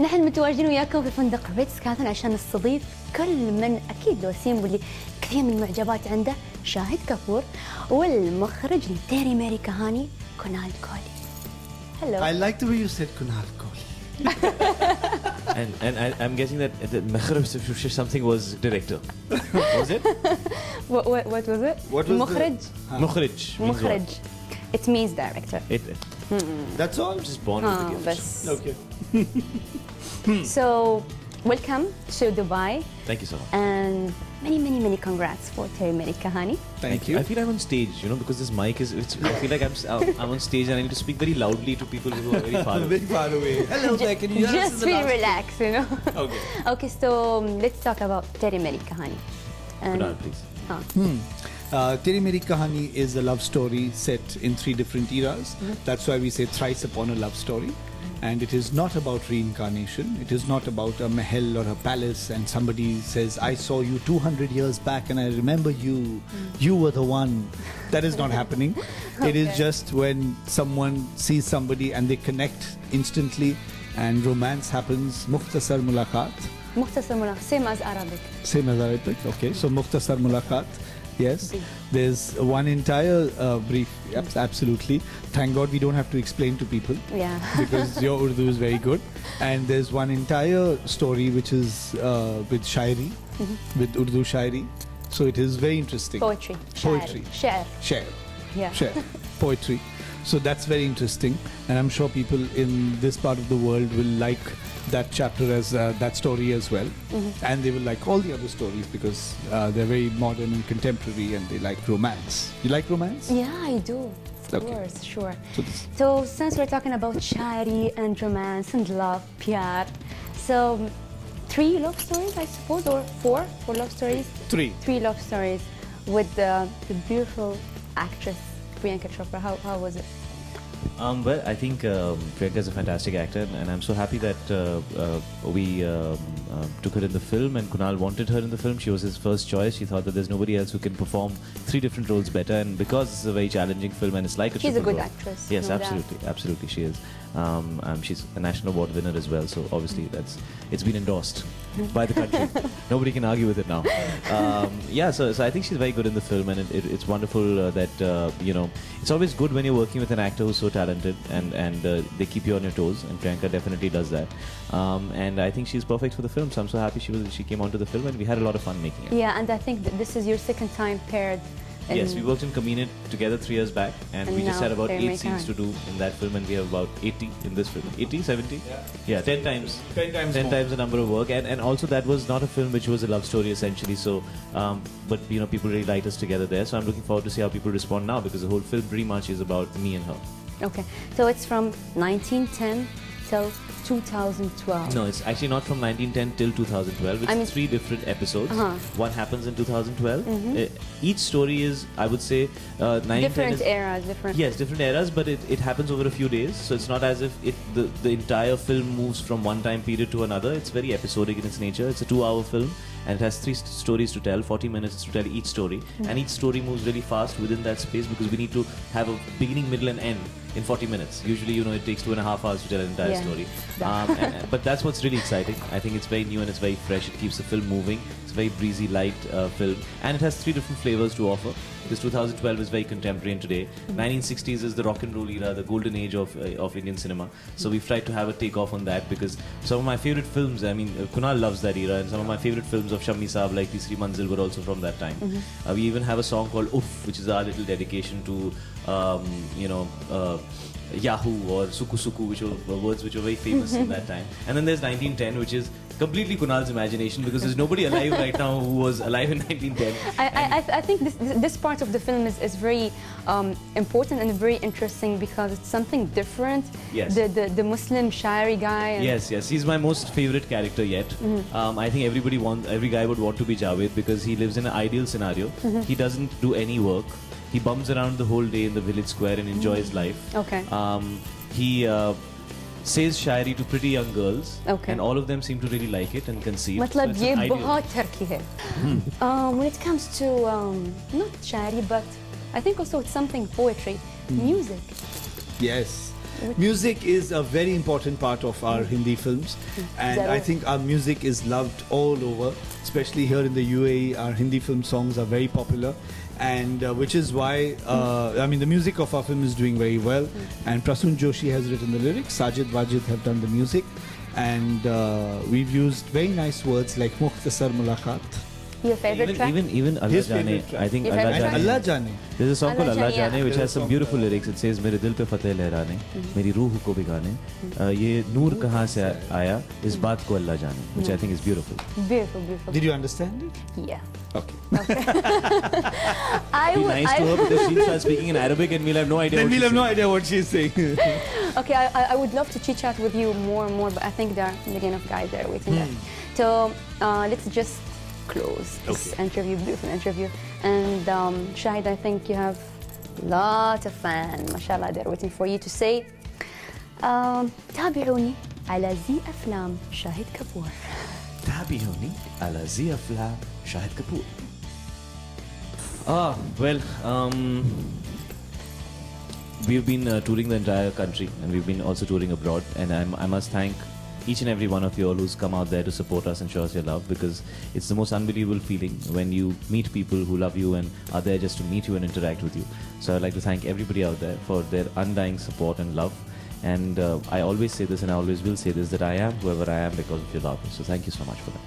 نحن متواجدين وياكم في فندق ريتز كارلتون عشان نستضيف كل من اكيد وسيم واللي كثير من المعجبات عنده شاهد كابور والمخرج تيري ميري كهاني كونال كوهلي. Hello. I like the way you said Kunal Kohli. and I'm guessing that the Makhraj something was director. Was it? What was it? What was مخرج. مخرج. مخرج. It means director. That's all. I'm just born with the gift. بس. Okay. So welcome to Dubai. Thank you so much. And many congrats for Teri Meri Kahaani. Thank you. I feel I'm on stage, you know, because this mic is. I feel like I'm on stage and I need to speak very loudly to people who are very far away. Very far away. Hello there. Can you hear us? Just feel relaxed, you know. Okay. Okay, so let's talk about Teri Meri Kahaani. Kunal, please. Teri Meri Kahaani is a love story set in 3 different eras. That's why we say thrice upon a love story. And it is not about reincarnation. It is not about a mahal or a palace and somebody says, I saw you 200 years back and I remember you. You were the one. That is not happening. It is just when someone sees somebody and they connect instantly and romance happens. Mukhtasar mulaqat. مختصر ملخص same as Arabic. Same as Arabic. Okay, so Mukhtasar mulaqat. Yes, there's one entire brief. Yep, absolutely. Thank God we don't have to explain to people. Yeah. Because your Urdu is very good. And there's one entire story which is with shairi, with Urdu shairi. So it is very interesting. Poetry. Poetry. شعر. Shair. Yeah. Shair. Poetry. So that's very interesting. And I'm sure people in this part of the world will like that chapter as that story as well. And they will like all the other stories because they're very modern and contemporary and they like romance. You like romance? Yeah, I do. Of Okay. course, sure. So So since we're talking about shari and romance and love, pyar, so 3 love stories, I suppose, or 4 love stories? 3. 3 love stories with the beautiful actress Priyanka Chopra. How was it? Well, I think Priyanka is a fantastic actor, and I'm so happy that we took her in the film, and Kunal wanted her in the film. She was his first choice. She thought that there's nobody else who can perform 3 different roles better, and because it's a very challenging film and it's like a She's a triple good role. actress. Yes, no absolutely, absolutely, she is. She's a national award winner as well, so obviously it's been endorsed by the country. Nobody can argue with it now. So I think she's very good in the film, and it's wonderful that you know, it's always good when you're working with an actor who's so talented and they keep you on your toes, and Priyanka definitely does that. And I think she's perfect for the film, so I'm so happy she came onto the film, and we had a lot of fun making it. Yeah, and I think that this is your second time paired. Yes, we worked in Convenient together 3 years back, and we just now had about Teri 8 Meri scenes to do in that film, and we have about 80 in this film. 80, 70? Yeah, 10 times. 10 times 10 more. times the number of work, and also that was not a film which was a love story essentially. So, but you know, people really liked us together there. So I'm looking forward to see how people respond now, because the whole film pretty much is about me and her. Okay, so it's from 1910 till 2012. No, it's actually not from 1910 till 2012. It's 3 different episodes. One happens in 2012. Each story is, I would say, 1910 Different is, eras, different. Yes, different eras, but it happens over a few days. So it's not as if the entire film moves from one time period to another. It's very episodic in its nature. It's a 2-hour film, and it has 3 stories to tell, 40 minutes to tell each story. And each story moves really fast within that space, because we need to have a beginning, middle and end in 40 minutes. Usually, you know, it takes 2.5 hours to tell an entire story. But that's what's really exciting. I think it's very new and it's very fresh. It keeps the film moving. It's a very breezy, light film. And it has 3 different flavors to offer. Because 2012 is very contemporary and today. 1960s is the rock and roll era, the golden age of Indian cinema. So we've tried to have a takeoff on that, because some of my favorite films, I mean, Kunal loves that era, and some of my favorite films of Shammi Saab, like Tisri Manzil, were also from that time. We even have a song called Uff, which is our little dedication to, Yahoo or Suku Suku, which were words which were very famous in that time. And then there's 1910, which is completely Kunal's imagination, because there's nobody alive right now who was alive in 1910. I think this part of the film is very important and very interesting, because it's something different. Yes. The Muslim Shairi guy. Yes, he's my most favorite character yet. I think every guy would want to be Javed, because he lives in an ideal scenario. He doesn't do any work. He bums around the whole day in the village square and enjoys life. Okay. He says shairi to pretty young girls, Okay. and all of them seem to really like it and concede. मतलब So it's ये an ideal. बहुत Turkey है. When it comes to not shari, but I think also it's something poetry, music. Yes. Music is a very important part of our Hindi films, and I think our music is loved all over, especially here in the UAE. Our Hindi film songs are very popular, and which is why the music of our film is doing very well. And Prasun Joshi has written the lyrics, Sajid Wajid have done the music, and we've used very nice words like Mukhtasar Mulaqat. Your favorite track? Even Allah His Jane, favorite track. I think Your Allah favorite Jane. Allah Jane. There's a song called Allah Allah Jane, Jane, which yeah. has some beautiful lyrics. It says मेरे दिल पे फतेह लहराने, मेरी रूह को भिगाने, ये नूर कहाँ से आया, इस बात को अल्लाह जाने, which I think is beautiful. Beautiful, beautiful. Did you understand it? Yeah. Okay. I Be would. nice to her because she'll start speaking in Arabic and we'll have no idea. Then what we'll she's have no saying. idea what she's saying. Okay, I would love to chit chat with you more and more, but I think there are a million of guys there waiting there. So let's just close this interview, beautiful interview. And Shahid, I think you have a lot of fans, mashallah, they're waiting for you to say تابعوني على زي أفلام شاهد كابور. تابعوني على زي أفلام شاهد كابور. We've been touring the entire country, and we've been also touring abroad, and I must thank each and every one of you all who's come out there to support us and show us your love, because it's the most unbelievable feeling when you meet people who love you and are there just to meet you and interact with you. So I'd like to thank everybody out there for their undying support and love. And I always say this, and I always will say this, that I am whoever I am because of your love. So thank you so much for that.